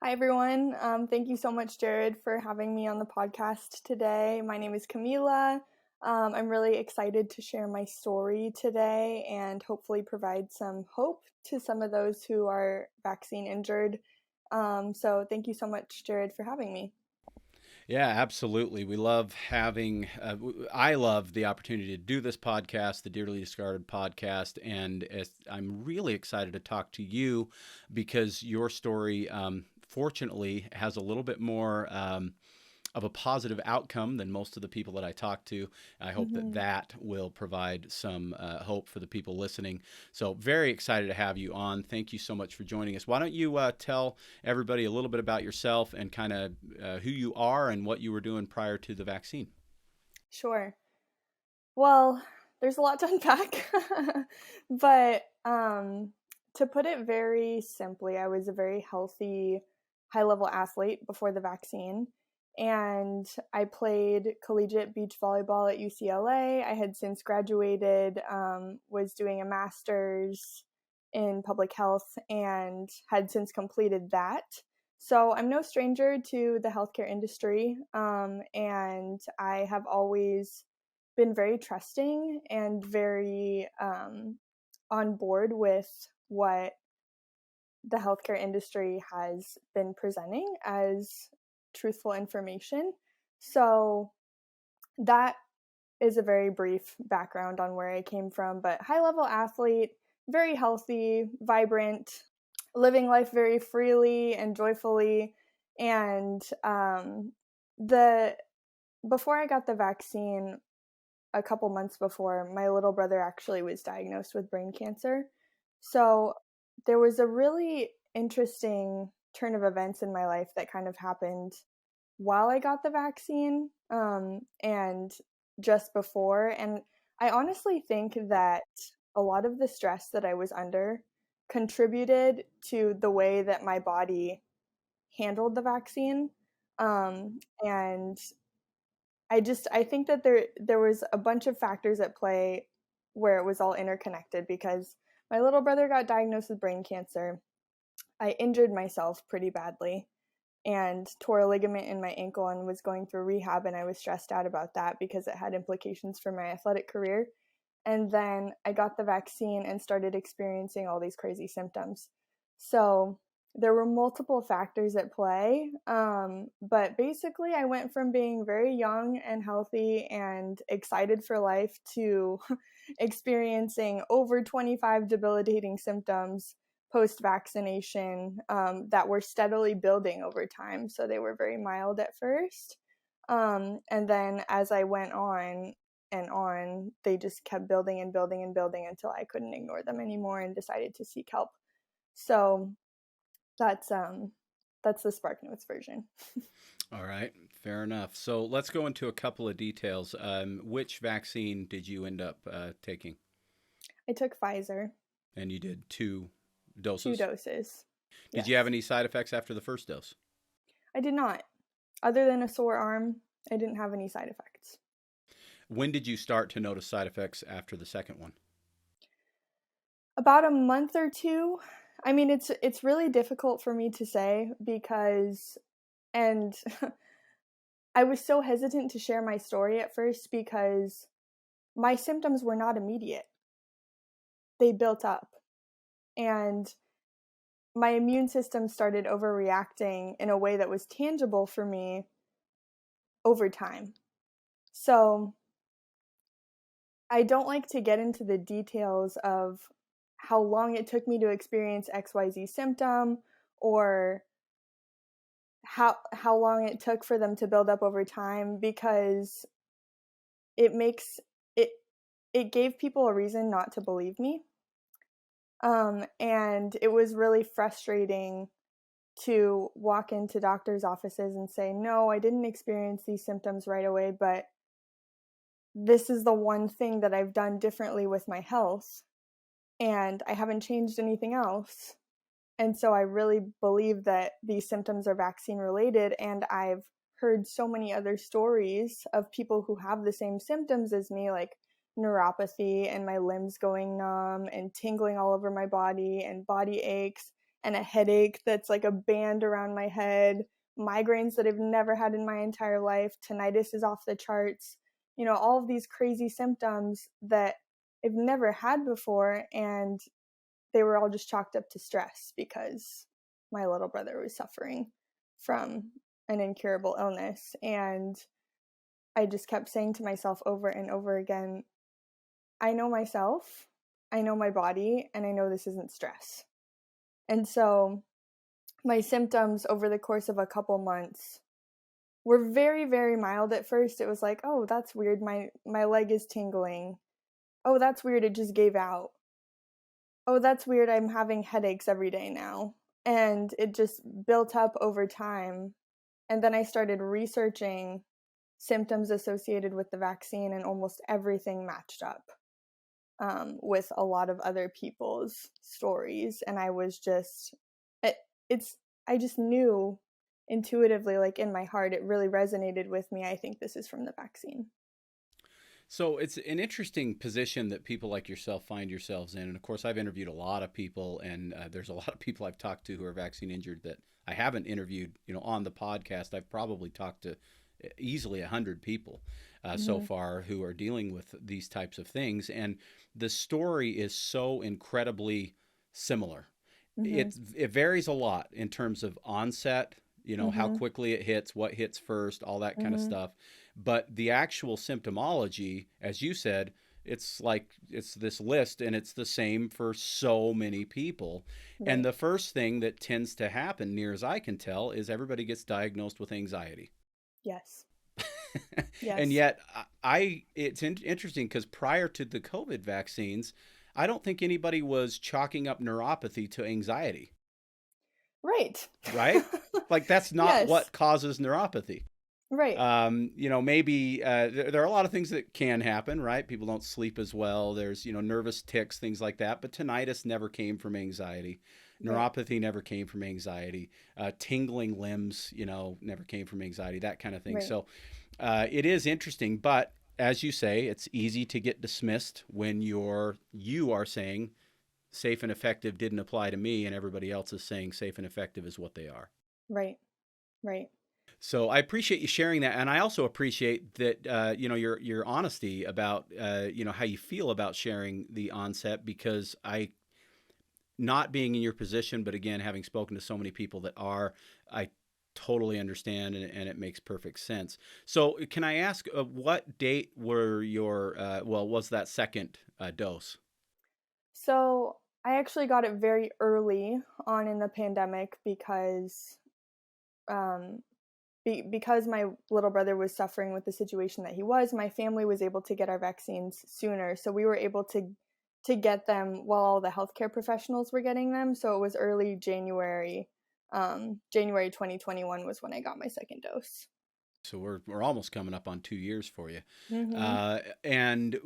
Hi, everyone. Thank you so much, Jared, for having me on the podcast today. My name is Kamila. I'm really excited to share my story today and hopefully provide some hope to some of those who are vaccine injured. So thank you so much, Jared, for having me. Yeah, absolutely. We love having, I love the opportunity to do this podcast, the Dearly Discarded podcast. And I'm really excited to talk to you because your story, fortunately, has a little bit more of a positive outcome than most of the people that I talk to. I hope that hmm that will provide some hope for the people listening. So, very excited to have you on. Thank you so much for joining us. Why don't you tell everybody a little bit about yourself and kind of who you are and what you were doing prior to the vaccine? Sure. Well, there's a lot to unpack, but to put it very simply, I was a very healthy, high level athlete before the vaccine. And I played collegiate beach volleyball at UCLA. I had since graduated, was doing a master's in public health, and had since completed that. So I'm no stranger to the healthcare industry, and I have always been very trusting and very on board with what the healthcare industry has been presenting as truthful information. So that is a very brief background on where I came from, but high level athlete, very healthy, vibrant, living life very freely and joyfully. And the before I got the vaccine, a couple months before, my little brother actually was diagnosed with brain cancer. So there was a really interesting turn of events in my life that kind of happened while I got the vaccine, and just before. And I honestly think that a lot of the stress that I was under contributed to the way that my body handled the vaccine. And I think that there was a bunch of factors at play where it was all interconnected because my little brother got diagnosed with brain cancer. I injured myself pretty badly and tore a ligament in my ankle and was going through rehab, and I was stressed out about that because it had implications for my athletic career. And then I got the vaccine and started experiencing all these crazy symptoms. So there were multiple factors at play. But basically, I went from being very young and healthy and excited for life to experiencing over 25 debilitating symptoms post vaccination, that were steadily building over time. So they were very mild at first. And then as I went on and on, they just kept building and building and building until I couldn't ignore them anymore and decided to seek help. So that's that's the Spark Notes version. All right, fair enough. So, let's go into a couple of details. Which vaccine did you end up taking? I took Pfizer, And you did two two doses. doses. Did you have Yes. any side effects after the first dose? I did not. Other than a sore arm, I didn't have any side effects. When did you start to notice side effects after the second one? About a month or two. I mean, it's really difficult for me to say because, and I was so hesitant to share my story at first because my symptoms were not immediate. They built up, and my immune system started overreacting in a way that was tangible for me over time. So I don't like to get into the details of how long it took me to experience XYZ symptom, or how long it took for them to build up over time, because it makes it it gave people a reason not to believe me. And it was really frustrating to walk into doctors' offices and say, no, I didn't experience these symptoms right away, but this is the one thing that I've done differently with my health, and I haven't changed anything else. And so I really believe that these symptoms are vaccine related. And I've heard so many other stories of people who have the same symptoms as me, like neuropathy and my limbs going numb and tingling all over my body and body aches. and a headache that's like a band around my head, migraines that I've never had in my entire life, tinnitus is off the charts, all of these crazy symptoms that I've never had before. And they were all just chalked up to stress because my little brother was suffering from an incurable illness. And I just kept saying to myself over and over again, I know myself, I know my body, and I know this isn't stress. And so my symptoms over the course of a couple months were very, very mild at first. It was like, oh, that's weird. My leg is tingling. Oh, that's weird. It just gave out. Oh, that's weird. I'm having headaches every day now. And it just built up over time. And then I started researching symptoms associated with the vaccine, and almost everything matched up with a lot of other people's stories. And I was just, it's, I just knew intuitively, like in my heart, it really resonated with me. I think this is from the vaccine. So it's an interesting position that people like yourself find yourselves in. And of course, I've interviewed a lot of people, and there's a lot of people I've talked to who are vaccine injured that I haven't interviewed, on the podcast. I've probably talked to easily 100 people so Mm-hmm. far who are dealing with these types of things. And the story is so incredibly similar. Mm-hmm. It varies a lot in terms of onset, how Mm-hmm. quickly it hits, what hits first, all that kind of Mm-hmm. stuff. But the actual symptomology, as you said, it's like it's this list and it's the same for so many people. And Right. the first thing that tends to happen, near as I can tell, is everybody gets diagnosed with anxiety. Yes. And Yes. yet, it's interesting because prior to the COVID vaccines, I don't think anybody was chalking up neuropathy to anxiety, Right. right? Like that's not Yes. what causes neuropathy. Right. Maybe there are a lot of things that can happen, right? People don't sleep as well. There's, nervous tics, things like that. But tinnitus never came from anxiety. Right. Neuropathy never came from anxiety. Tingling limbs, never came from anxiety, that kind of thing. Right. So it is interesting. But as you say, it's easy to get dismissed when you are saying safe and effective didn't apply to me, and everybody else is saying safe and effective is what they are. Right. Right. So I appreciate you sharing that, and I also appreciate that your honesty about how you feel about sharing the onset, because I, not being in your position, but again having spoken to so many people that are, I totally understand, and it makes perfect sense. So can I ask, what date were your was that second dose? So I actually got it very early on in the pandemic because um, because my little brother was suffering with the situation that he was, my family was able to get our vaccines sooner. So we were able to get them while all the healthcare professionals were getting them. So it was early January. January 2021 was when I got my second dose. So we're almost coming up on 2 years for you, Mm-hmm. and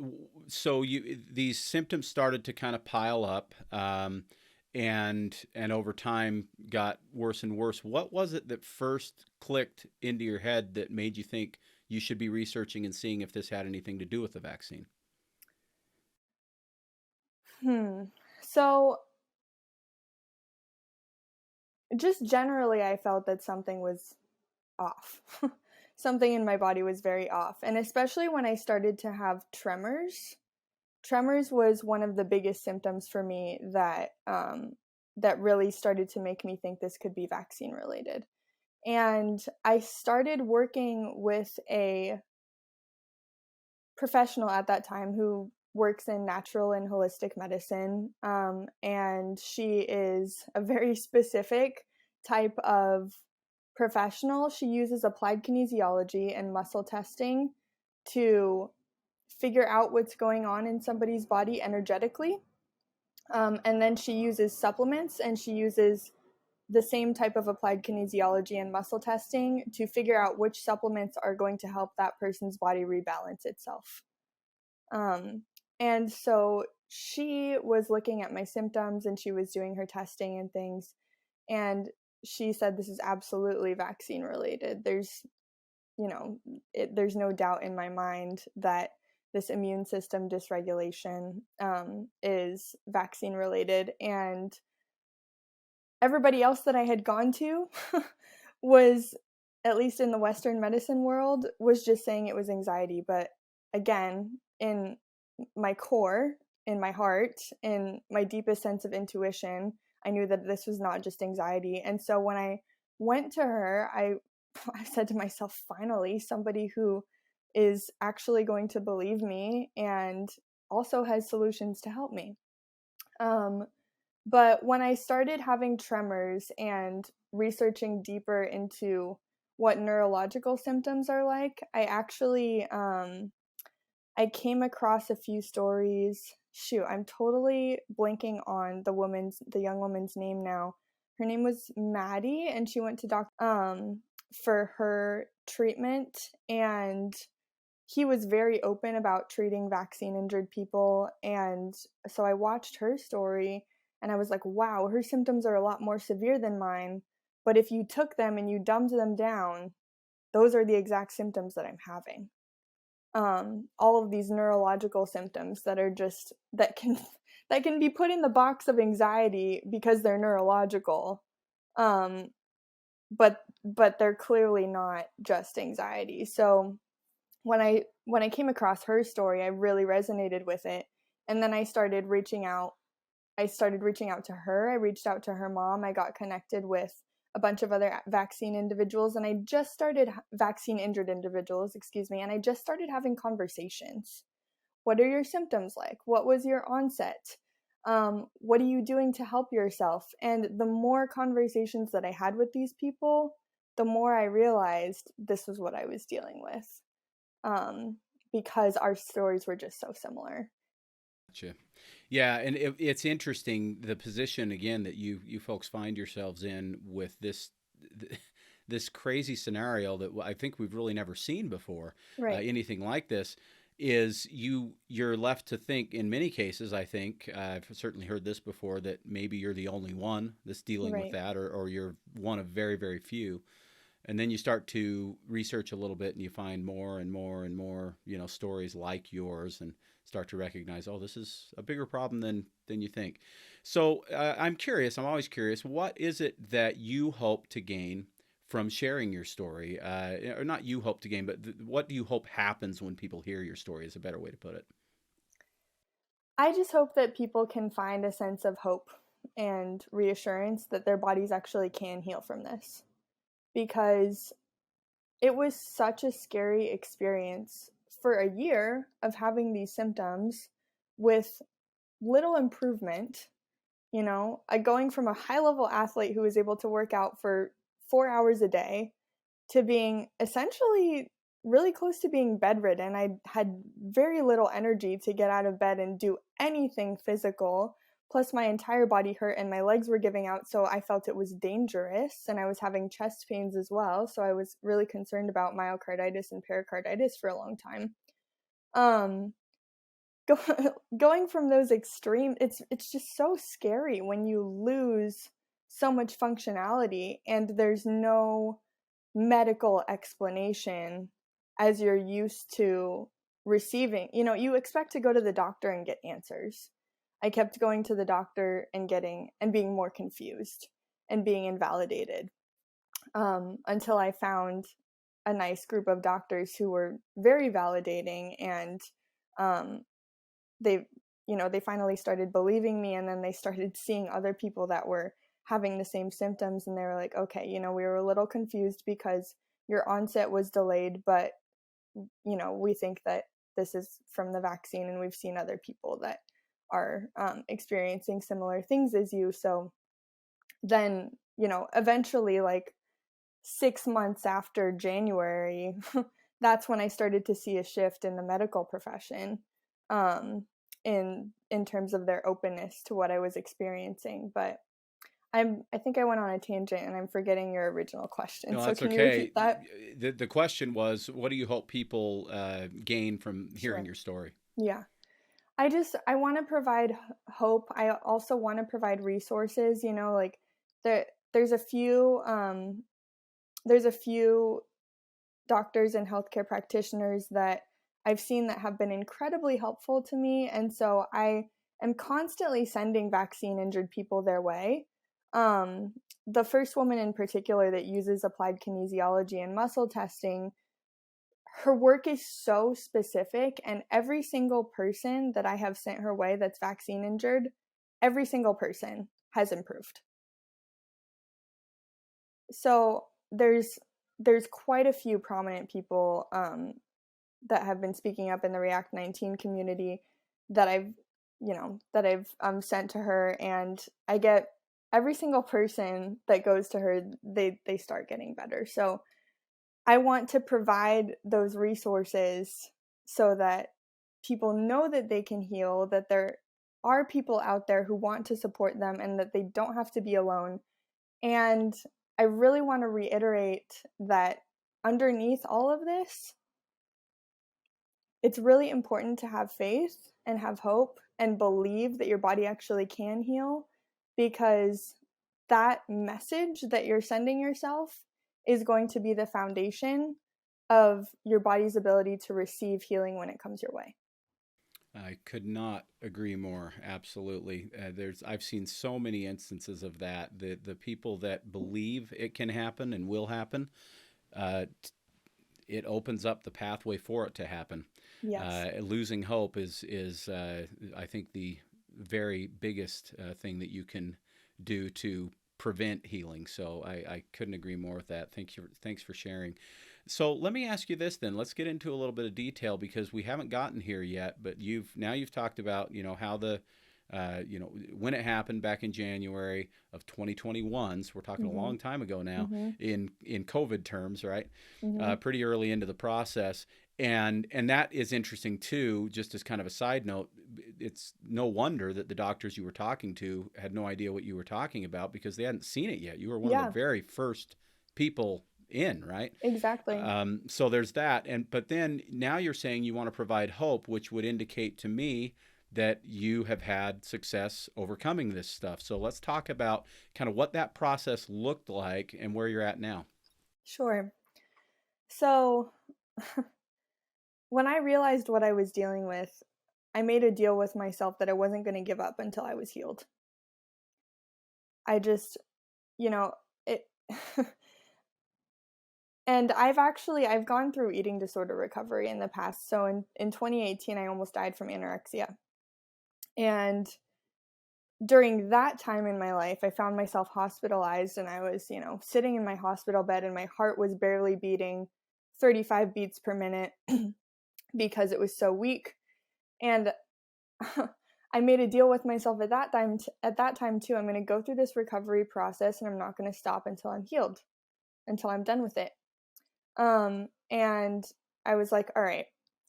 so these symptoms started to kind of pile up, and over time got worse and worse. What was it that first clicked into your head that made you think you should be researching and seeing if this had anything to do with the vaccine? Hmm. So just generally, I felt that something was off. Something in my body was very off. And especially when I started to have tremors. Tremors was one of the biggest symptoms for me that really started to make me think this could be vaccine related. And I started working with a professional at that time who works in natural and holistic medicine. And she is a very specific type of professional. She uses applied kinesiology and muscle testing to figure out what's going on in somebody's body energetically. And then she uses supplements, and she uses the same type of applied kinesiology and muscle testing to figure out which supplements are going to help that person's body rebalance itself. Um, and so she was looking at my symptoms and she was doing her testing and things. And she said, this is absolutely vaccine related. You know, there's no doubt in my mind that this immune system dysregulation is vaccine related. And everybody else that I had gone to was, at least in the Western medicine world, was just saying it was anxiety. But again, in my core, in my heart, in my deepest sense of intuition, I knew that this was not just anxiety. And so when I went to her, I said to myself, finally, somebody who is actually going to believe me and also has solutions to help me. Um, but when I started having tremors and researching deeper into what neurological symptoms are like, I actually I came across a few stories. Shoot, I'm totally blanking on the young woman's name now. Her name was Maddie, and she went to for her treatment, and he was very open about treating vaccine injured people. And so I watched her story and I was like, wow, her symptoms are a lot more severe than mine. But if you took them and you dumbed them down, those are the exact symptoms that I'm having. All of these neurological symptoms that are just that can that can be put in the box of anxiety because they're neurological. Um, but they're clearly not just anxiety. So when I came across her story, I really resonated with it. And then I started reaching out. I started reaching out to her. I reached out to her mom. I got connected with a bunch of other vaccine individuals, and I just started vaccine injured individuals, excuse me, and I just started having conversations. What are your symptoms like? What was your onset? What are you doing to help yourself? And the more conversations that I had with these people, the more I realized this was what I was dealing with, um, because our stories were just so similar. Gotcha. Yeah, and it's interesting the position again that you folks find yourselves in with this crazy scenario that I think we've really never seen before. Right, Anything like this is you're left to think in many cases. I think I've certainly heard this before that maybe you're the only one that's dealing with right. that, or you're one of very very few. And then you start to research a little bit and you find more and more and more, stories like yours, and start to recognize, oh, this is a bigger problem than you think. So I'm curious, I'm always curious, what is it that you hope to gain from sharing your story? Or not you hope to gain, but what do you hope happens when people hear your story is a better way to put it. I just hope that people can find a sense of hope and reassurance that their bodies actually can heal from this, because it was such a scary experience for a year of having these symptoms with little improvement. Going from a high level athlete who was able to work out for 4 hours a day to being essentially really close to being bedridden. I had very little energy to get out of bed and do anything physical. Plus, my entire body hurt and my legs were giving out, so I felt it was dangerous. And I was having chest pains as well, so I was really concerned about myocarditis and pericarditis for a long time. Um, go, Going from those extreme, it's just so scary when you lose so much functionality and there's no medical explanation as you're used to receiving. You expect to go to the doctor and get answers. I kept going to the doctor and being more confused and being invalidated, until I found a nice group of doctors who were very validating, and um, they they finally started believing me, and then they started seeing other people that were having the same symptoms, and they were like, okay, we were a little confused because your onset was delayed, but we think that this is from the vaccine, and we've seen other people that are experiencing similar things as you. So then eventually, like 6 months after January, that's when I started to see a shift in the medical profession, in terms of their openness to what I was experiencing. But I think I went on a tangent and I'm forgetting your original question. No, So that's can you okay. repeat that? The question was, what do you hope people gain from hearing Sure. your story? Yeah. I want to provide hope. I also want to provide resources, like there there's a few there's a few doctors and healthcare practitioners that I've seen that have been incredibly helpful to me. And so I am constantly sending vaccine injured people their way. Um, the first woman in particular that uses applied kinesiology and muscle testing, her work is so specific, and every single person that I have sent her way that's vaccine injured, every single person has improved. So there's quite a few prominent people that have been speaking up in the React 19 community that I've sent to her, and I get every single person that goes to her, they start getting better. So I want to provide those resources so that people know that they can heal, that there are people out there who want to support them, and that they don't have to be alone. And I really want to reiterate that underneath all of this, it's really important to have faith and have hope and believe that your body actually can heal, because that message that you're sending yourself is going to be the foundation of your body's ability to receive healing when it comes your way. I could not agree more. Absolutely. I've seen so many instances of that. The people that believe it can happen and will happen, uh, it opens up the pathway for it to happen. Yes. Losing hope is I think the very biggest thing that you can do to prevent healing. So I couldn't agree more with that. Thanks for sharing. So let me ask you this then. Let's get into a little bit of detail because we haven't gotten here yet. But you've talked about how the when it happened back in January of 2021. So we're talking a Mhm. long time ago now Mhm. in COVID terms, right? Mhm. Pretty early into the process, and that is interesting too. Just as kind of a side note, it's no wonder that the doctors you were talking to had no idea what you were talking about because they hadn't seen it yet. You were one of the Yeah, very first people in, right? exactly. So there's that, and but then now you're saying you want to provide hope, which would indicate to me that you have had success overcoming this stuff. So let's talk about kind of what that process looked like and where you're at now. Sure. So, when I realized what I was dealing with, I made a deal with myself that I wasn't going to give up until I was healed. I just, you know, it and I've gone through eating disorder recovery in the past. So in 2018 I almost died from anorexia. And during that time in my life, I found myself hospitalized, and I was, sitting in my hospital bed, and my heart was barely beating 35 beats per minute because it was so weak. And I made a deal with myself at that time too. I'm going to go through this recovery process, and I'm not going to stop until I'm healed, until I'm done with it. And I was like, all right,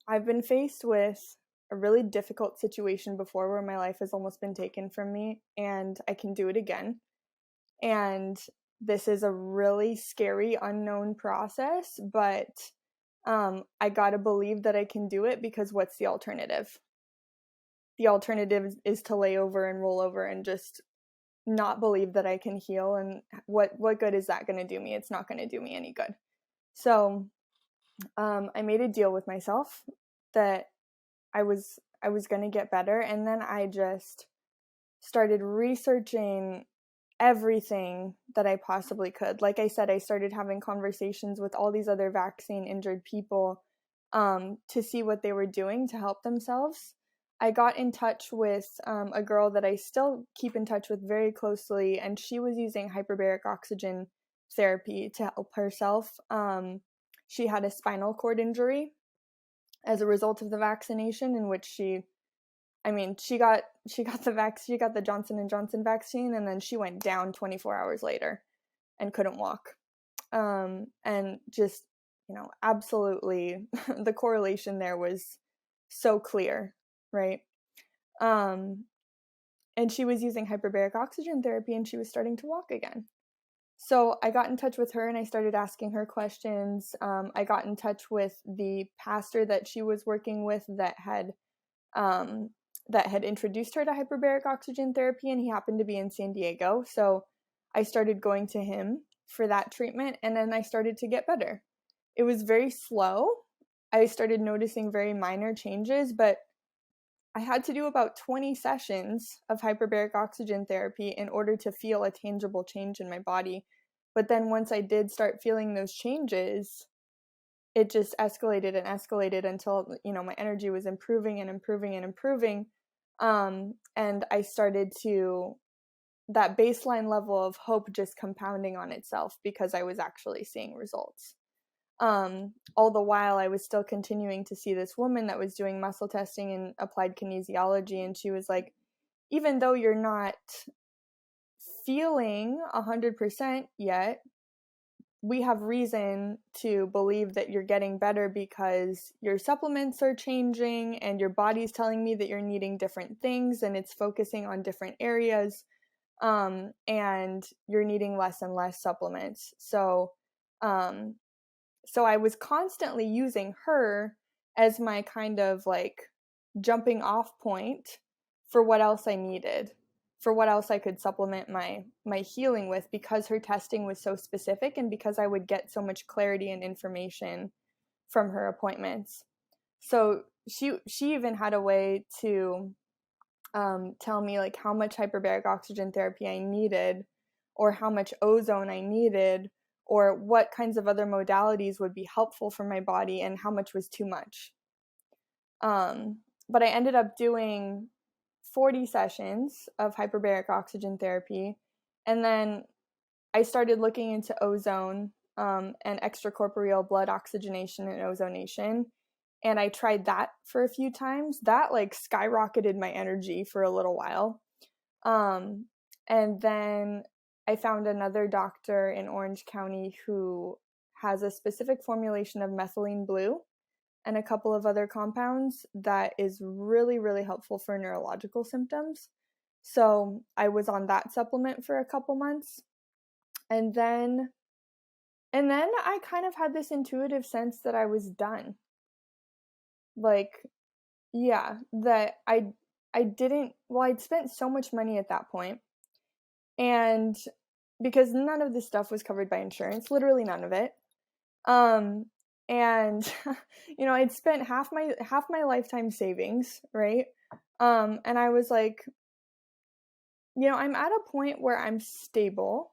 I've been faced with a really difficult situation before where my life has almost been taken from me, and I can do it again. And this is a really scary, unknown process, but I gotta believe that I can do it, because what's the alternative? The alternative is to lay over and roll over and just not believe that I can heal. And what good is that going to do me? It's not going to do me any good. So I made a deal with myself that I was going to get better, and then I just started researching everything that I possibly could. Like I said, I started having conversations with all these other vaccine injured people to see what they were doing to help themselves. I got in touch with a girl that I still keep in touch with very closely, and she was using hyperbaric oxygen therapy to help herself. She had a spinal cord injury as a result of the vaccination, in which she got the Johnson and Johnson vaccine, and then she went down 24 hours later and couldn't walk. And just, absolutely the correlation there was so clear, right? Um, and she was using hyperbaric oxygen therapy, and she was starting to walk again. So I got in touch with her, and I started asking her questions. I got in touch with the pastor that she was working with um, that had introduced her to hyperbaric oxygen therapy, and he happened to be in San Diego. So I started going to him for that treatment, and then I started to get better. It was very slow. I started noticing very minor changes, but I had to do about 20 sessions of hyperbaric oxygen therapy in order to feel a tangible change in my body. But then once I did start feeling those changes, it just escalated and escalated until, my energy was improving and improving and improving. And I started to, that baseline level of hope just compounding on itself because I was actually seeing results. All the while I was still continuing to see this woman that was doing muscle testing and applied kinesiology, and she was like, even though you're not feeling 100% yet, we have reason to believe that you're getting better because your supplements are changing and your body's telling me that you're needing different things and it's focusing on different areas, and you're needing less and less supplements. So I was constantly using her as my kind of like jumping off point for what else I needed, for what else I could supplement my healing with, because her testing was so specific and because I would get so much clarity and information from her appointments. So she even had a way to tell me like how much hyperbaric oxygen therapy I needed, or how much ozone I needed, or what kinds of other modalities would be helpful for my body and how much was too much. But I ended up doing 40 sessions of hyperbaric oxygen therapy, and then I started looking into ozone, and extracorporeal blood oxygenation and ozonation. And I tried that for a few times. That like skyrocketed my energy for a little while. And then I found another doctor in Orange County who has a specific formulation of methylene blue and a couple of other compounds that is really, really helpful for neurological symptoms. So I was on that supplement for a couple months. And then I kind of had this intuitive sense that I was done. Like, yeah, that I didn't, well, I'd spent so much money at that point, and because none of this stuff was covered by insurance, literally none of it. And I'd spent half my lifetime savings, right? And I was like, I'm at a point where I'm stable.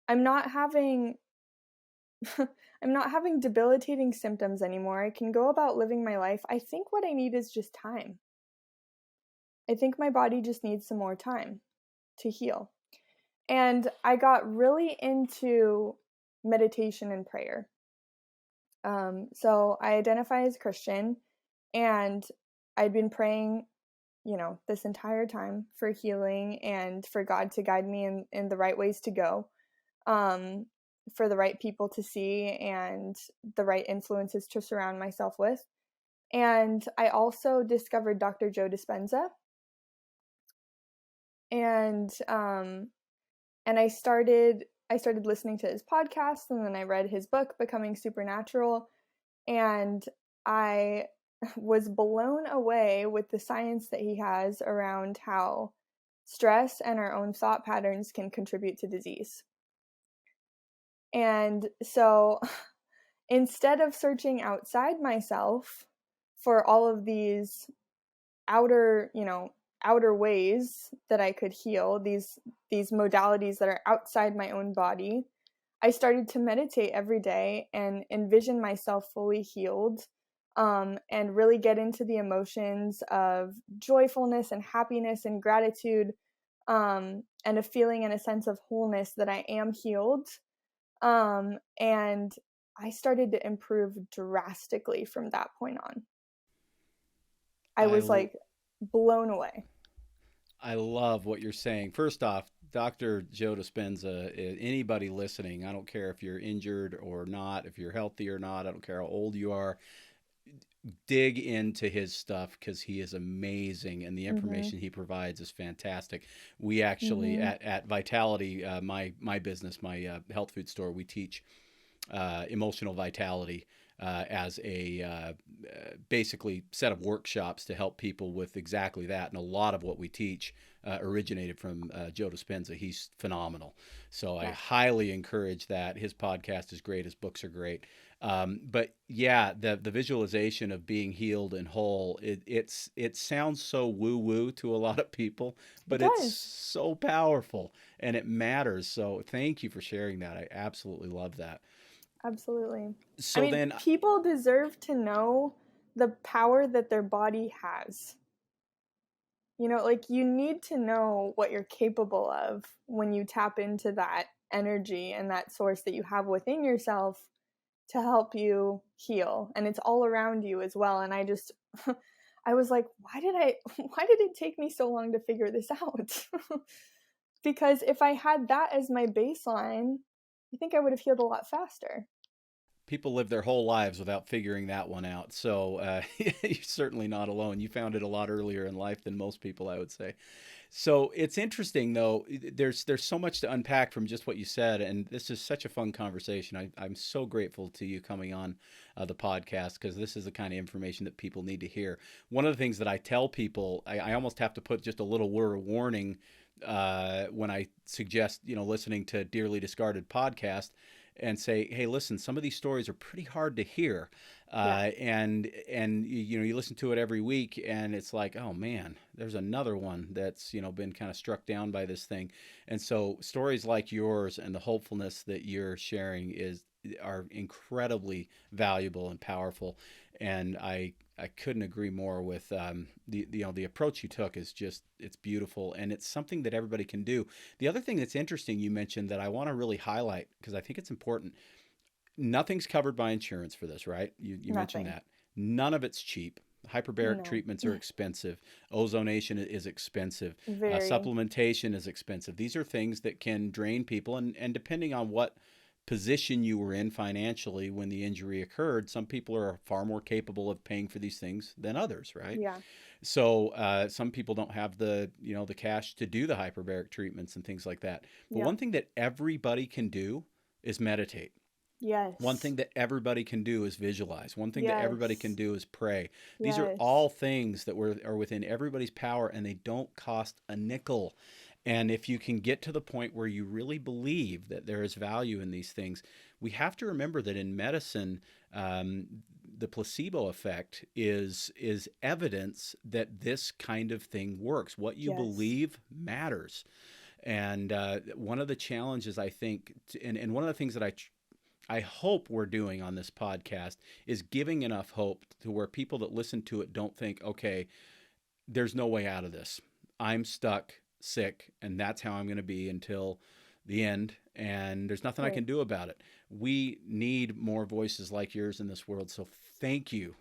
I'm not having I'm not having debilitating symptoms anymore. I can go about living my life. I think what I need is just time. I think my body just needs some more time to heal. And I got really into meditation and prayer. So I identify as Christian, and I'd been praying, this entire time for healing and for God to guide me in the right ways to go, for the right people to see and the right influences to surround myself with. And I also discovered Dr. Joe Dispenza, and I started listening to his podcast, and then I read his book Becoming Supernatural, and I was blown away with the science that he has around how stress and our own thought patterns can contribute to disease. And so instead of searching outside myself for all of these outer ways that I could heal, these modalities that are outside my own body, I started to meditate every day and envision myself fully healed, and really get into the emotions of joyfulness and happiness and gratitude, and a feeling and a sense of wholeness that I am healed. And I started to improve drastically from that point on. I I was like blown away. I love what you're saying. First off, Dr. Joe Dispenza, anybody listening, I don't care if you're injured or not, if you're healthy or not, I don't care how old you are, dig into his stuff because he is amazing and the Mhm. information he provides is fantastic. We actually Mhm. at Vitality, my business, my health food store, we teach emotional vitality as a basically set of workshops to help people with exactly that. And a lot of what we teach originated from Joe Dispenza. He's phenomenal. So I Yeah. highly encourage that. His podcast is great. His books are great. But yeah, the visualization of being healed and whole, it sounds so woo woo to a lot of people, It but it's does. so powerful and it matters. So thank you for sharing that. I absolutely love that. Absolutely. I So mean, then, people deserve to know the power that their body has. Like you need to know what you're capable of when you tap into that energy and that source that you have within yourself to help you heal. And it's all around you as well. And I just, I was like, why did it take me so long to figure this out? Because if I had that as my baseline, I think I would have healed a lot faster. people live their whole lives without figuring that one out. So you're certainly not alone. You found it a lot earlier in life than most people, I would say. So it's interesting, though. There's so much to unpack from just what you said, and this is such a fun conversation. I'm so grateful to you coming on the podcast because this is the kind of information that people need to hear. One of the things that I tell people, I almost have to put just a little word of warning when I suggest listening to Dearly Discarded podcast and say, hey, listen, some of these stories are pretty hard to hear. Yeah. And you listen to it every week and it's like, oh man, there's another one that's been kind of struck down by this thing. And so stories like yours and the hopefulness that you're sharing are incredibly valuable and powerful. And I couldn't agree more with the approach you took is just, it's beautiful and it's something that everybody can do. The other thing that's interesting you mentioned that I want to really highlight because I think it's important, nothing's covered by insurance for this, right? You mentioned Nothing. that. None of it's cheap. Hyperbaric No. treatments are expensive. Ozonation is expensive. Very. Supplementation is expensive. These are things that can drain people. And depending on what position you were in financially when the injury occurred, some people are far more capable of paying for these things than others, right? Yeah. So some people don't have the cash to do the hyperbaric treatments and things like that. But Yep. one thing that everybody can do is meditate. One Yes. thing that everybody can do is visualize. One thing that everybody can Yes. do is pray. These are Yes. all things that are within everybody's power and they don't cost a nickel. And if you can get to the point where you really believe that there is value in these things, we have to remember that in medicine, um, the placebo effect is evidence that this kind of thing works. What you Yes. believe matters. And one of the challenges I think, and one of the things that I hope we're doing on this podcast is giving enough hope to where people that listen to it don't think, okay, there's no way out of this. I'm stuck, sick, and that's how I'm going to be until the end. And there's nothing I Right. can do about it. We need more voices like yours in this world. So thank you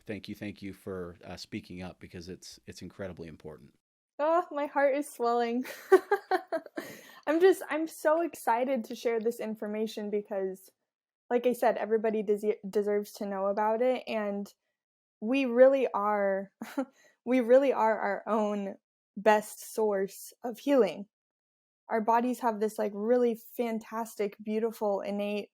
for speaking up because it's incredibly important. Oh, my heart is swelling. I'm so excited to share this information because, like I said, everybody deserves to know about it. And we really are, we really are our own best source of healing. Our bodies have this like really fantastic, beautiful, innate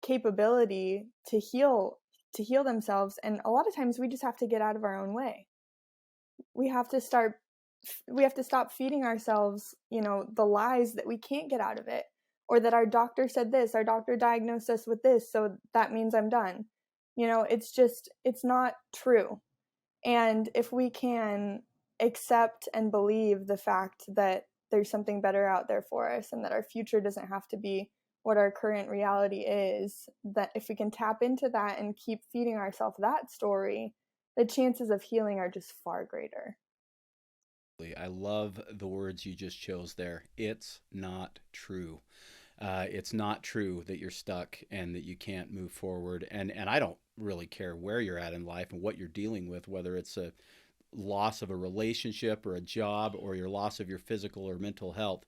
capability to heal themselves. And a lot of times we just have to get out of our own way. We have to start we have to stop feeding ourselves, the lies that we can't get out of it, or that our doctor said this, our doctor diagnosed us with this, so that means I'm done. It's not true. And if we can accept and believe the fact that there's something better out there for us and that our future doesn't have to be what our current reality is, that if we can tap into that and keep feeding ourselves that story, the chances of healing are just far greater. I love the words you just chose there. It's not true. It's not true that you're stuck and that you can't move forward. And I don't really care where you're at in life and what you're dealing with, whether it's a loss of a relationship or a job or your loss of your physical or mental health.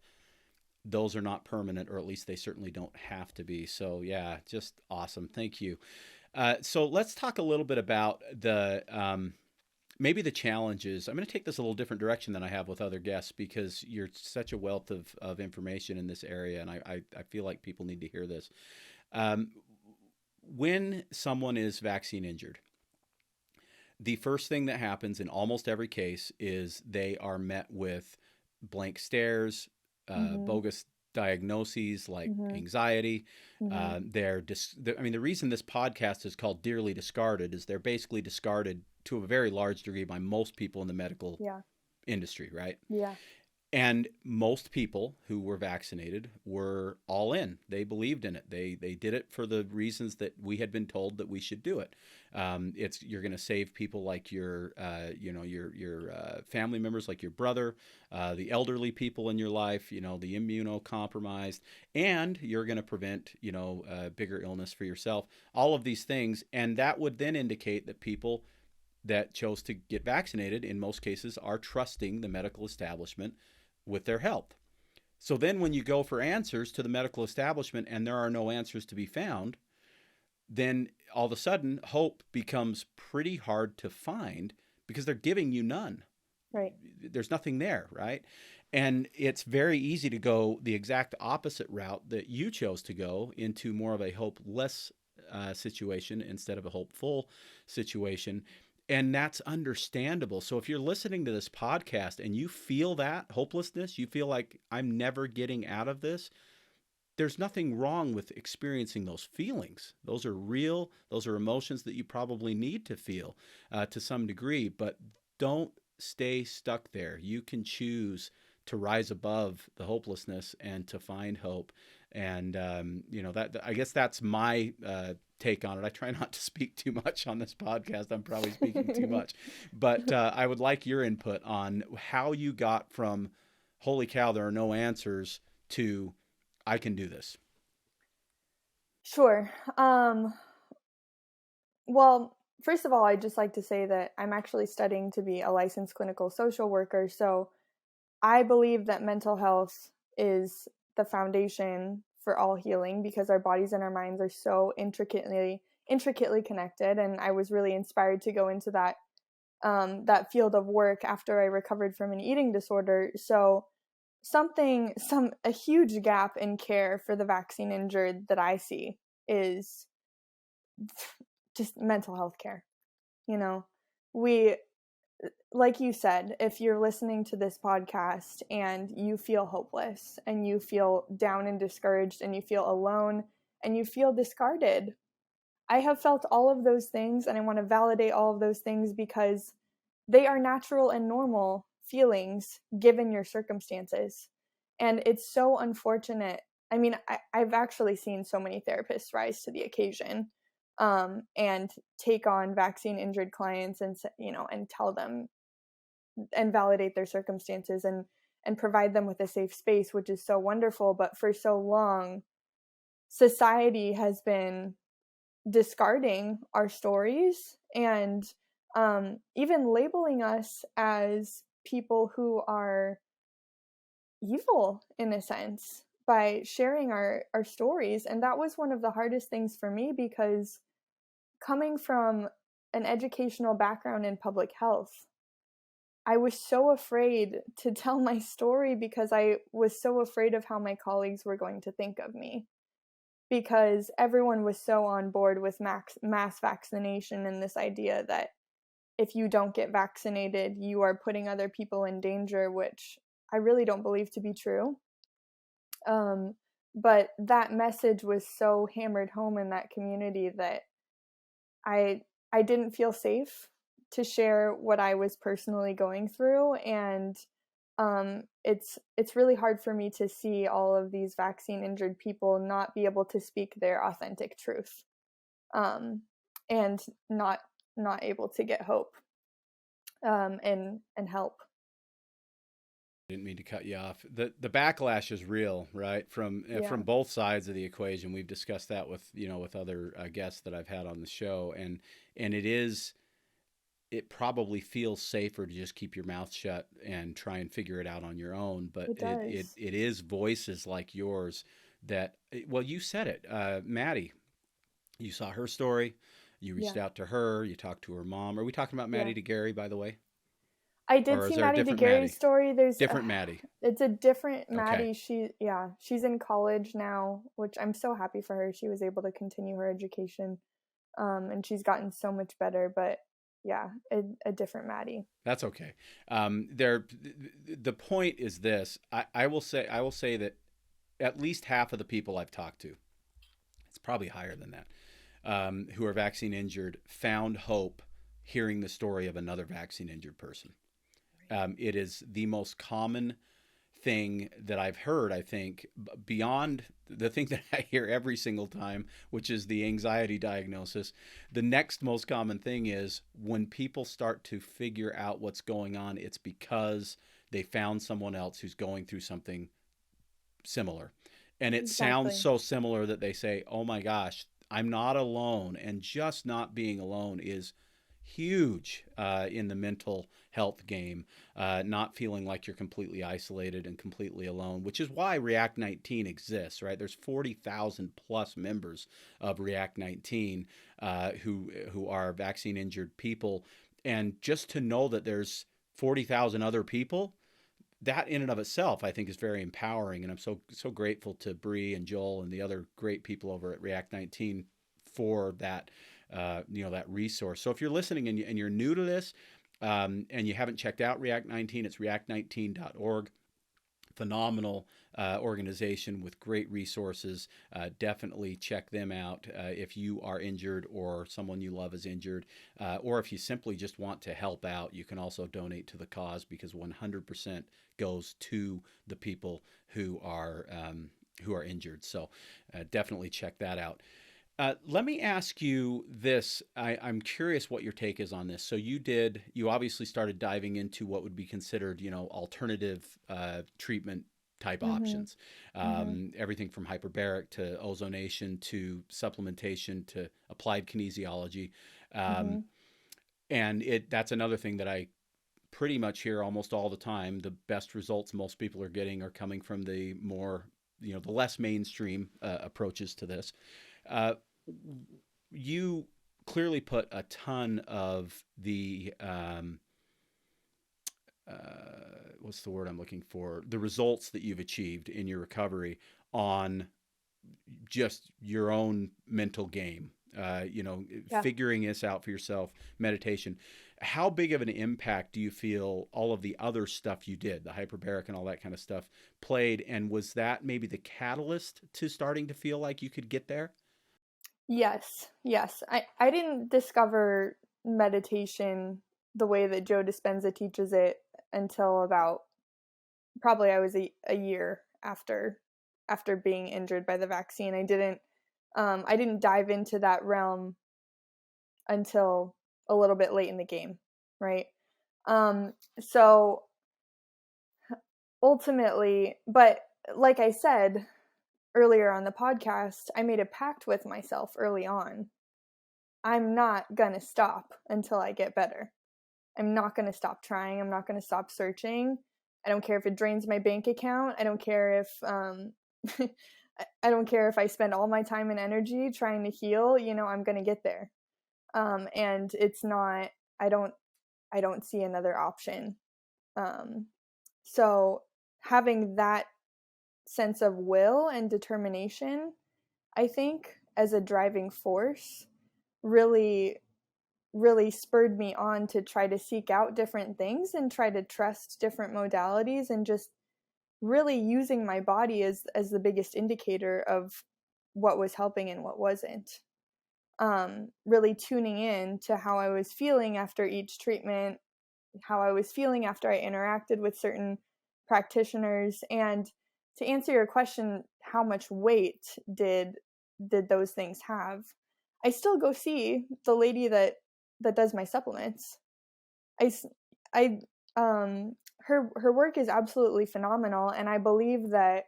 Those are not permanent, or at least they certainly don't have to be. So yeah, just awesome. Thank you. So let's talk a little bit about the maybe the challenges. I'm going to take this a little different direction than I have with other guests because you're such a wealth of information in this area, and I feel like people need to hear this. Um, when someone is vaccine injured, the first thing that happens in almost every case is they are met with blank stares, Mm-hmm. bogus diagnoses like Mhm. anxiety. Mhm. I mean, the reason this podcast is called Dearly Discarded is they're basically discarded to a very large degree by most people in the medical Yeah. industry, right? Yeah. And most people who were vaccinated were all in. They believed in it. They did it for the reasons that we had been told that we should do it. It's you're going to save people like your your family members, like your brother, the elderly people in your life, the immunocompromised, and you're going to prevent bigger illness for yourself. All of these things, and that would then indicate that people that chose to get vaccinated, in most cases, are trusting the medical establishment with their health. So then, when you go for answers to the medical establishment and there are no answers to be found, then all of a sudden, hope becomes pretty hard to find because they're giving you none. Right. There's nothing there, right? And it's very easy to go the exact opposite route that you chose to go into more of a hopeless situation instead of a hopeful situation. And that's understandable. So if you're listening to this podcast and you feel that hopelessness, you feel like I'm never getting out of this, there's nothing wrong with experiencing those feelings. Those are real. Those are emotions that you probably need to feel to some degree, but don't stay stuck there. You can choose to rise above the hopelessness and to find hope. And that I guess that's my take on it. I try not to speak too much on this podcast. I'm probably speaking too much, but I would like your input on how you got from "Holy cow, there are no answers" to "I can do this." Sure. Well, first of all, I'd just like to say that I'm actually studying to be a licensed clinical social worker. So I believe that mental health is the foundation for all healing because our bodies and our minds are so intricately connected. And I was really inspired to go into that field of work after I recovered from an eating disorder. So a huge gap in care for the vaccine injured that I see is just mental health care. You know, we, like you said, if you're listening to this podcast and you feel hopeless and you feel down and discouraged and you feel alone and you feel discarded, I have felt all of those things and I want to validate all of those things because they are natural and normal feelings given your circumstances. And it's so unfortunate. I mean, I've actually seen so many therapists rise to the occasion and take on vaccine injured clients and tell them and validate their circumstances and provide them with a safe space, which is so wonderful. But for so long, society has been discarding our stories and even labeling us as people who are evil in a sense by sharing our stories. And that was one of the hardest things for me because coming from an educational background in public health, I was so afraid to tell my story because I was so afraid of how my colleagues were going to think of me. Because everyone was so on board with mass vaccination and this idea that if you don't get vaccinated, you are putting other people in danger, which I really don't believe to be true. But that message was so hammered home in that community that I I didn't feel safe to share what I was personally going through, and it's really hard for me to see all of these vaccine injured people not be able to speak their authentic truth, um, and not able to get hope and help. Didn't mean to cut you off. The backlash is real, right? From Yeah, both sides of the equation. We've discussed that with with other guests that I've had on the show, and it probably feels safer to just keep your mouth shut and try and figure it out on your own. But it does. it is voices like yours that, well, you said it, Maddie. You saw her story. You reached Yeah, out to her. You talked to her mom. Are we talking about yeah. Maddie to Gary, by the way, I did or is see there a Maddie different DeGary's Maddie? story. Different Maddie. It's a different Okay. Maddie. She's in college now, which I'm so happy for her. She was able to continue her education, and she's gotten so much better. But yeah, a different Maddie. That's okay. The point is this. I will say that at least half of the people I've talked to, it's probably higher than that, who are vaccine injured, found hope hearing the story of another vaccine injured person. It is the most common thing that I've heard, I think, beyond the thing that I hear every single time, which is the anxiety diagnosis. The next most common thing is when people start to figure out what's going on, it's because they found someone else who's going through something similar. And it sounds Exactly. so similar that they say, oh my gosh, I'm not alone. And just not being alone is huge in the mental health game, not feeling like you're completely isolated and completely alone, which is why React 19 exists, right? There's 40,000 plus members of React 19 who are vaccine injured people. And just to know that there's 40,000 other people, that in and of itself, I think, is very empowering. And I'm so grateful to Bree and Joel and the other great people over at React 19 for that, that resource. So if you're listening and you're new to this, and you haven't checked out React 19, it's react19.org. Phenomenal organization with great resources. Definitely check them out if you are injured or someone you love is injured, or if you simply just want to help out. You can also donate to the cause because 100% goes to the people who are injured. So definitely check that out. Let me ask you this. I'm curious what your take is on this. So you obviously started diving into what would be considered, alternative treatment type Mhm. options. Mhm. Everything from hyperbaric to ozonation to supplementation to applied kinesiology. Um, Mhm. and that's another thing that I pretty much hear almost all the time. The best results most people are getting are coming from the more, the less mainstream approaches to this. Uh, you clearly put a ton of the what's the word I'm looking for? The results that you've achieved in your recovery on just your own mental game. Yeah. Figuring this out for yourself, meditation. How big of an impact do you feel all of the other stuff you did, the hyperbaric and all that kind of stuff, played? And was that maybe the catalyst to starting to feel like you could get there? Yes. Yes. I didn't discover meditation the way that Joe Dispenza teaches it until about probably I was a year after being injured by the vaccine. I didn't dive into that realm until a little bit late in the game, right? So ultimately, but like I said earlier on the podcast, I made a pact with myself early on. I'm not gonna stop until I get better. I'm not gonna stop trying. I'm not gonna stop searching. I don't care if it drains my bank account. I don't care if I don't care if I spend all my time and energy trying to heal. I'm gonna get there. And it's not. I don't. I don't see another option. Um, so having that sense of will and determination, I think, as a driving force, really really spurred me on to try to seek out different things and try to trust different modalities and just really using my body as the biggest indicator of what was helping and what wasn't. Really tuning in to how I was feeling after each treatment, how I was feeling after I interacted with certain practitioners. And to answer your question, how much weight did those things have? I still go see the lady that does my supplements. I I her work is absolutely phenomenal, and I believe that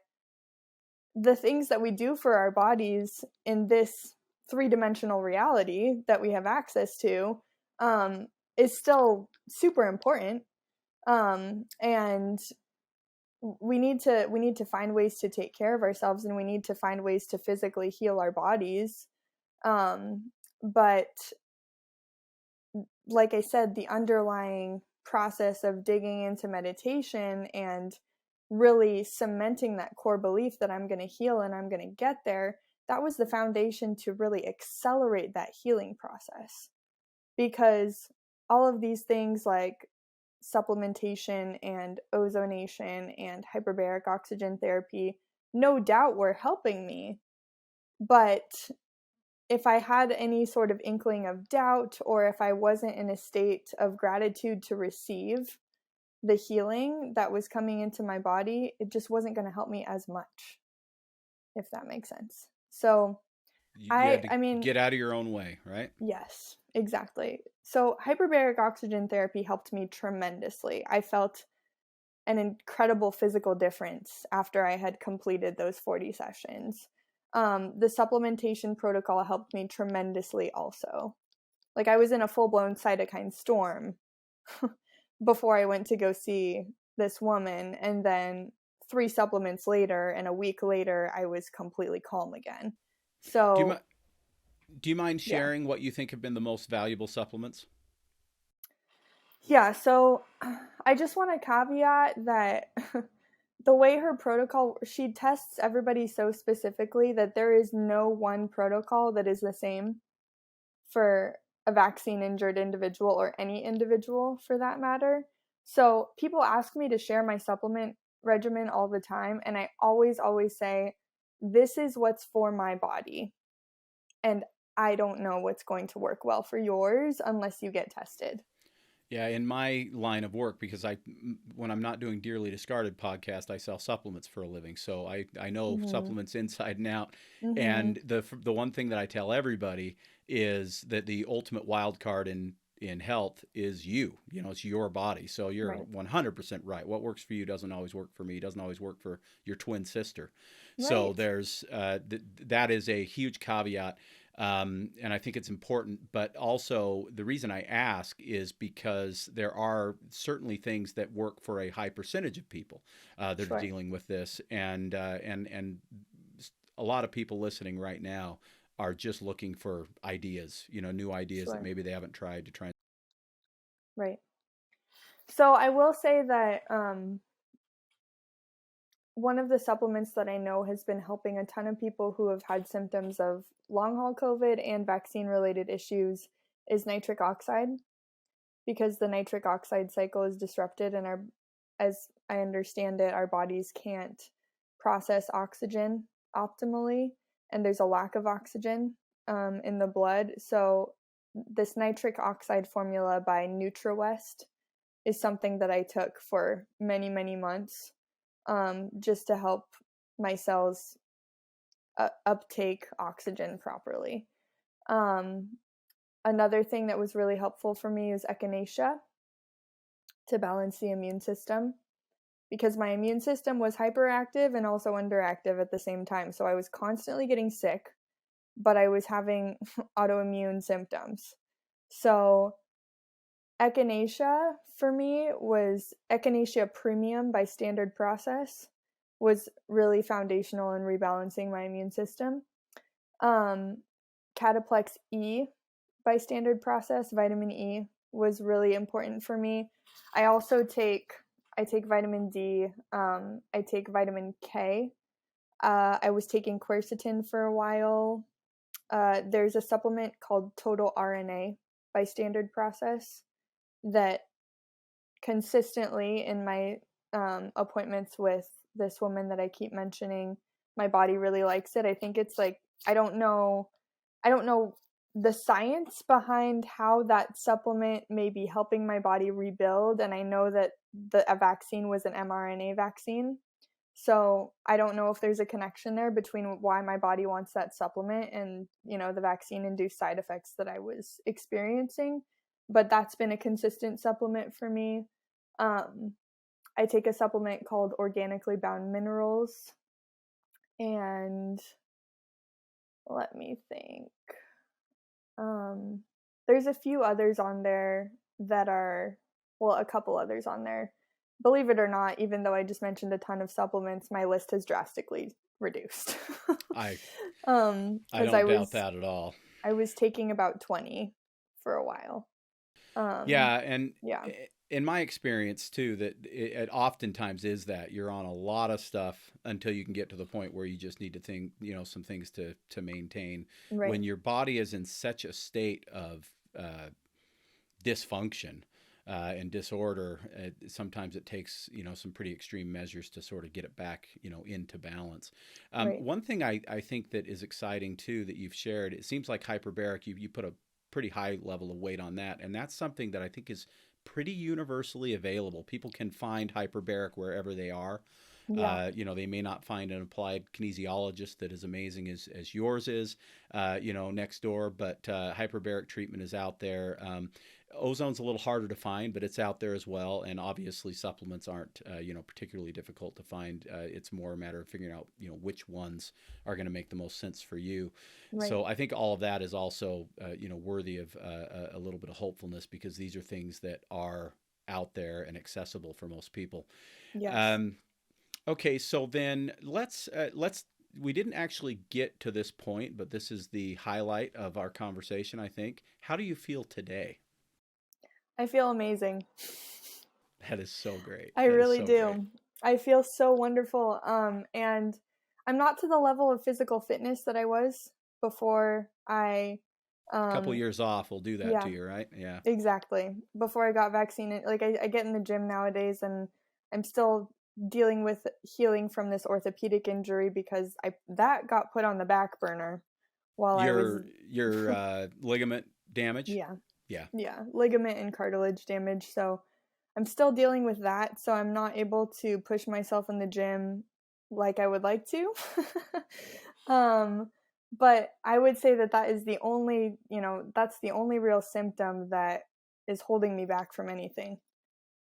the things that we do for our bodies in this three-dimensional reality that we have access to um, is still super important. And we need to find ways to take care of ourselves, and we need to find ways to physically heal our bodies. But like I said, the underlying process of digging into meditation and really cementing that core belief that I'm going to heal and I'm going to get there, that was the foundation to really accelerate that healing process. Because all of these things like supplementation and ozonation and hyperbaric oxygen therapy, no doubt were helping me. But if I had any sort of inkling of doubt, or if I wasn't in a state of gratitude to receive the healing that was coming into my body, it just wasn't going to help me as much, if that makes sense. So You I had to I mean, get out of your own way, right? yes, exactly. So hyperbaric oxygen therapy helped me tremendously. I felt an incredible physical difference after I had completed those 40 sessions. The supplementation protocol helped me tremendously also. Like, I was in a full-blown cytokine storm before I went to go see this woman, and then 3 supplements later and a week later I was completely calm again. Do you So, mi- do you mind yeah. sharing what you think have been the most valuable supplements? Yeah, so I just want to caveat that the way her protocol, she tests everybody so specifically that there is no one protocol that is the same for a vaccine injured individual or any individual for that matter. So people ask me to share my supplement regimen all the time, and I always say, this is what's for my body. And I don't know what's going to work well for yours unless you get tested. Yeah, in my line of work, because when I'm not doing Dearly Discarded podcast, I sell supplements for a living. So I know Mm-hmm. supplements inside and out. Mm-hmm. And the one thing that I tell everybody is that the ultimate wild card in health is you. You know, it's your body. So you're Right. 100% right. What works for you doesn't always work for me. Doesn't always work for your twin sister. So Right. there's that is a huge caveat. And I think it's important. But also, the reason I ask is because there are certainly things that work for a high percentage of people that are Sure. dealing with this, and a lot of people listening right now are just looking for ideas, new ideas that Sure. maybe they haven't tried to try. Right. So I will say that one of the supplements that I know has been helping a ton of people who have had symptoms of long haul COVID and vaccine related issues is nitric oxide, because the nitric oxide cycle is disrupted, and as I understand it, our bodies can't process oxygen optimally, and there's a lack of oxygen in the blood. So this nitric oxide formula by NutraWest is something that I took for many months, just to help my cells uptake oxygen properly. Um, Another thing that was really helpful for me is echinacea to balance the immune system, because my immune system was hyperactive and also underactive at the same time. So I was constantly getting sick, but I was having autoimmune symptoms. So echinacea for me was Echinacea Premium by Standard Process was really foundational in rebalancing my immune system. Um, Cataplex E by Standard Process, vitamin E, was really important for me. I also take vitamin D. I take vitamin K. I was taking quercetin for a while. There's a supplement called Total RNA by Standard Process that consistently in my appointments with this woman that I keep mentioning, my body really likes it. I think it's like, I don't know the science behind how that supplement may be helping my body rebuild, and I know that a vaccine was an mRNA vaccine. So I don't know if there's a connection there between why my body wants that supplement and, the vaccine induced side effects that I was experiencing. But that's been a consistent supplement for me. Um, I take a supplement called Organically Bound Minerals. And let me think. Um, there's a few others on there that are, well, a couple others on there. Believe it or not, even though I just mentioned a ton of supplements, my list has drastically reduced. I I Because don't doubt that at all. I was taking about 20 for a while. Um, Yeah, and yeah, in my experience too, that it oftentimes is that you're on a lot of stuff until you can get to the point where you just need to think, some things to maintain. right. When your body is in such a state of dysfunction, and disorder, sometimes it takes, some pretty extreme measures to sort of get it back, into balance. Right. One thing I think that is exciting too that you've shared, it seems like hyperbaric, you put a pretty high level of weight on that. And that's something that I think is pretty universally available. People can find hyperbaric wherever they are. Yeah. They may not find an applied kinesiologist that is amazing as yours is, next door, but hyperbaric treatment is out there. Ozone's a little harder to find, but it's out there as well. And obviously, supplements aren't, particularly difficult to find. It's more a matter of figuring out, which ones are going to make the most sense for you. Right. So I think all of that is also, worthy of a little bit of hopefulness because these are things that are out there and accessible for most people. Yes. Um, Okay, so then let's we didn't actually get to this point, but this is the highlight of our conversation, I think. How do you feel today? I feel amazing. That is so great. I That is really so great. do. I feel so wonderful. And I'm not to the level of physical fitness that I was before I, A couple um, years off will do that to yeah, you, right? Yeah. exactly. Before I got vaccinated, like I get in the gym nowadays, and I'm still dealing with healing from this orthopedic injury because I that got put on the back burner while I was, Your ligament damage? yeah, Yeah. yeah, ligament and cartilage damage. So I'm still dealing with that. So I'm not able to push myself in the gym like I would like to. um, but I would say that that is the only, that's the only real symptom that is holding me back from anything.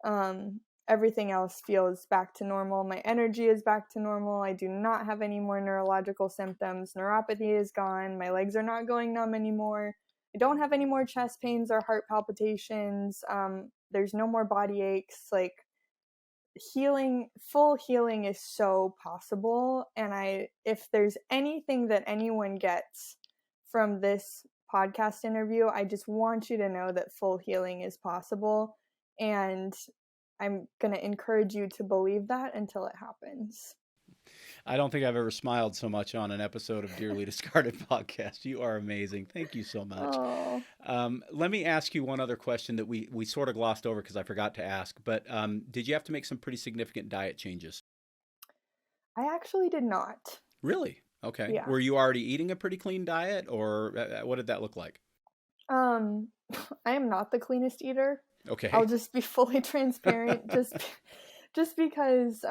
Um, Everything else feels back to normal. My energy is back to normal. I do not have any more neurological symptoms. Neuropathy is gone. My legs are not going numb anymore. I don't have any more chest pains or heart palpitations. There's no more body aches. Like, full healing is so possible. And if there's anything that anyone gets from this podcast interview, I just want you to know that full healing is possible. And I'm going to encourage you to believe that until it happens. I don't think I've ever smiled so much on an episode of Dearly Discarded podcast. You are amazing. Thank you so much. Oh, Let me ask you one other question that we sort of glossed over because I forgot to ask. But did you have to make some pretty significant diet changes? I actually did not. Really? Okay. Yeah. Were you already eating a pretty clean diet, or what did that look like? Um, I am not the cleanest eater. I'll Okay. just be fully transparent. Just because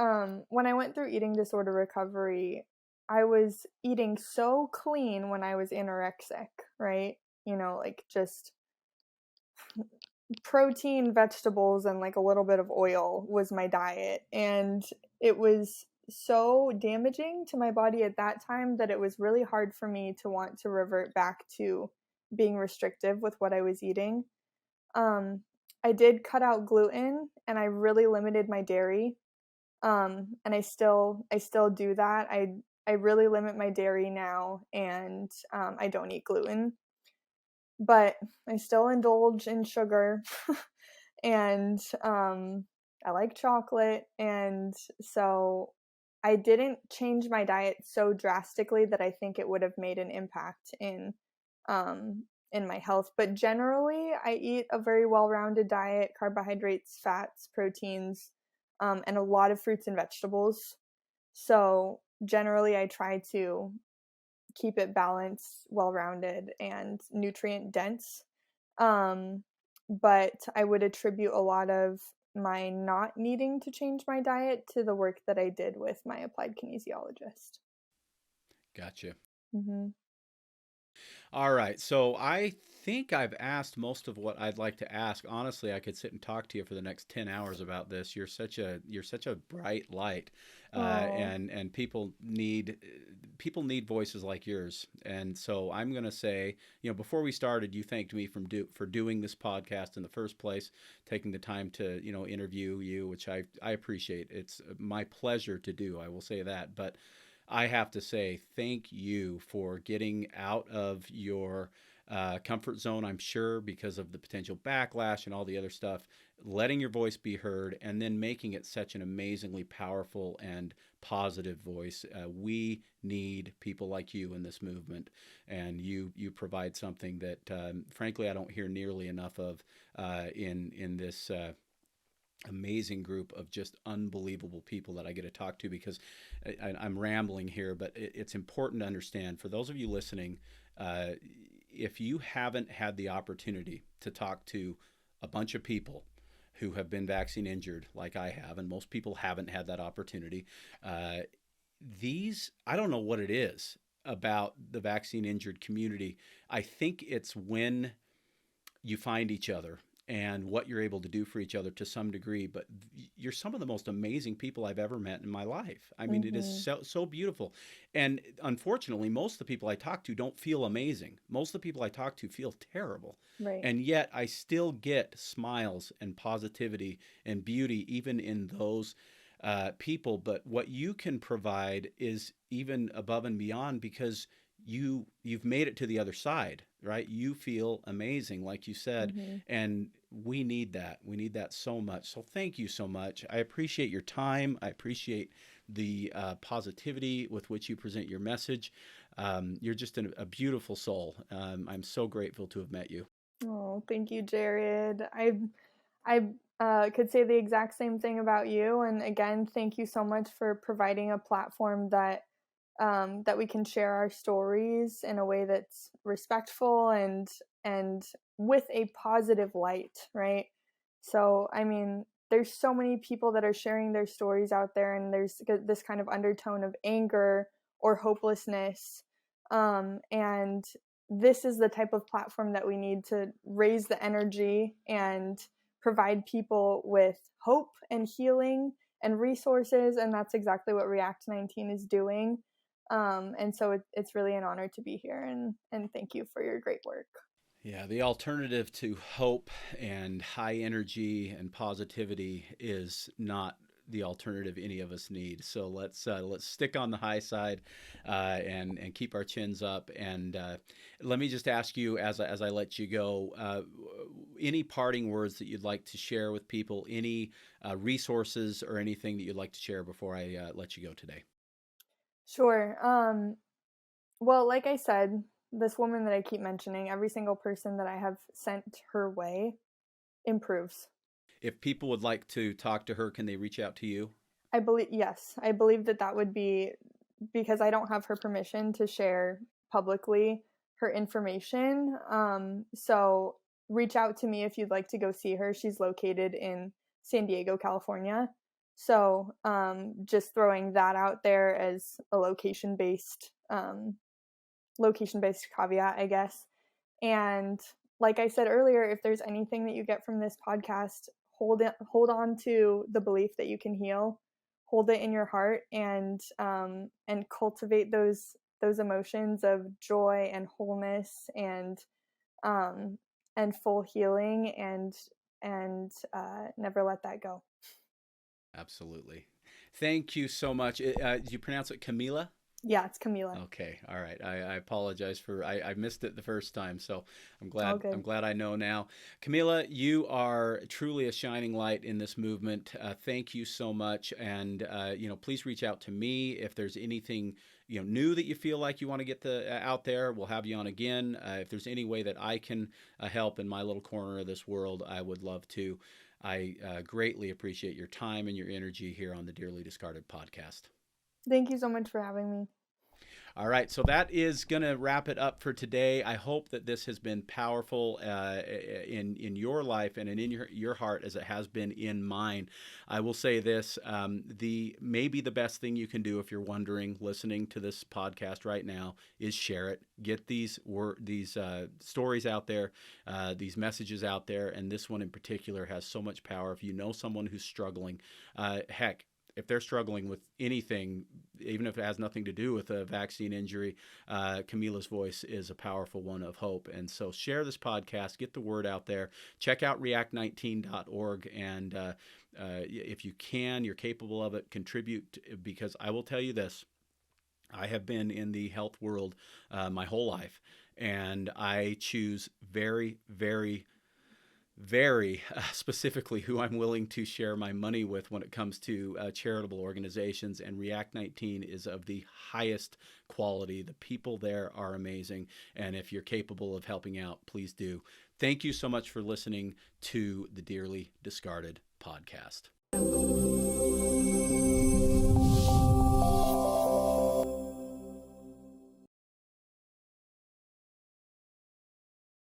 when I went through eating disorder recovery, I was eating so clean when I was anorexic, right? Like just protein, vegetables, and like a little bit of oil was my diet. And it was so damaging to my body at that time that it was really hard for me to want to revert back to being restrictive with what I was eating. Um, I did cut out gluten and I really limited my dairy. And I still do that. I really limit my dairy now, and I don't eat gluten, but I still indulge in sugar. And I like chocolate, and so I didn't change my diet so drastically that I think it would have made an impact um, in my health. But generally, I eat a very well-rounded diet: carbohydrates, fats, proteins, and a lot of fruits and vegetables. So generally, I try to keep it balanced, well-rounded, and nutrient dense. Um, but I would attribute a lot of my not needing to change my diet to the work that I did with my applied kinesiologist. Gotcha. Mm-hmm. All right. So I think I've asked most of what I'd like to ask. Honestly, I could sit and talk to you for the next 10 hours about this. You're such a bright light. Oh, And people need voices like yours. And so I'm going to say, before we started, you thanked me for doing this podcast in the first place, taking the time to, interview you, which I appreciate. It's my pleasure to do. I will say that. But I have to say thank you for getting out of your comfort zone, I'm sure, because of the potential backlash and all the other stuff, letting your voice be heard, and then making it such an amazingly powerful and positive voice. We need people like you in this movement, and you provide something that, frankly, I don't hear nearly enough of in this. Amazing group of just unbelievable people that I get to talk to, because I'm rambling here, but it's important to understand for those of you listening, uh, if you haven't had the opportunity to talk to a bunch of people who have been vaccine injured like I have, and most people haven't had that opportunity, uh, I don't know what it is about the vaccine injured community. I think it's when you find each other and what you're able to do for each other to some degree, but you're some of the most amazing people I've ever met in my life. I mean, it is Hmm. so beautiful. And unfortunately, most of the people I talk to don't feel amazing. Most of the people I talk to feel terrible. Right. And yet I still get smiles and positivity and beauty even in those people. But what you can provide is even above and beyond, because you've made it to the other side, right? You feel amazing, like you said, Hmm. and we need that. We need that so much. So thank you so much. I appreciate your time. I appreciate the positivity with which you present your message. You're just a beautiful soul. I'm so grateful to have met you. Oh, thank you, Jared. I could say the exact same thing about you. And again, thank you so much for providing a platform that we can share our stories in a way that's respectful and with a positive light, right? So, I mean, there's so many people that are sharing their stories out there, and there's this kind of undertone of anger or hopelessness. And this is the type of platform that we need to raise the energy and provide people with hope and healing and resources. And that's exactly what React 19 is doing. And so it's really an honor to be here, and thank you for your great work. Yeah, the alternative to hope and high energy and positivity is not the alternative any of us need. So let's stick on the high side and keep our chins up. And let me just ask you, as I let you go, any parting words that you'd like to share with people, any resources or anything that you'd like to share before I let you go today. Sure. Well, like I said, this woman that I keep mentioning, every single person that I have sent her way improves. If people would like to talk to her, can they reach out to you? I believe, yes, I believe that that would be because I don't have her permission to share publicly her information. So reach out to me if you'd like to go see her. She's located in San Diego, California. So just throwing that out there as a location based caveat, I guess. And like I said earlier, if there's anything that you get from this podcast, hold on to the belief that you can heal. Hold it in your heart, and cultivate those emotions of joy and wholeness um, and full healing, and never let that go. Absolutely. Thank you so much. Do you pronounce it Kamila? Yeah, it's Kamila. Okay, all right. I apologize for I missed it the first time, so All I'm good. glad I know now. Camila, you are truly a shining light in this movement. Thank you so much, and please reach out to me if there's anything new that you feel like you want to get out there. We'll have you on again. If there's any way that I can help in my little corner of this world, I would love to. I greatly appreciate your time and your energy here on the Dearly Discarded podcast. Thank you so much for having me. All right, so that is going to wrap it up for today. I hope that this has been powerful in your life and in your heart as it has been in mine. I will say this: the maybe the best thing you can do if you're wondering, listening to this podcast right now, is share it. Get these stories out there, these messages out there, and this one in particular has so much power. If you know someone who's struggling, heck, if they're struggling with anything, even if it has nothing to do with a vaccine injury, Camila's voice is a powerful one of hope. And so share this podcast, get the word out there, check out react19.org. And if you can, you're capable of it, contribute, because I will tell you this. I have been in the health world my whole life, And I choose very, very, very specifically who I'm willing to share my money with when it comes to charitable organizations. And React 19 is of the highest quality. The people there are amazing. And if you're capable of helping out, please do. Thank you so much for listening to the Dearly Discarded podcast.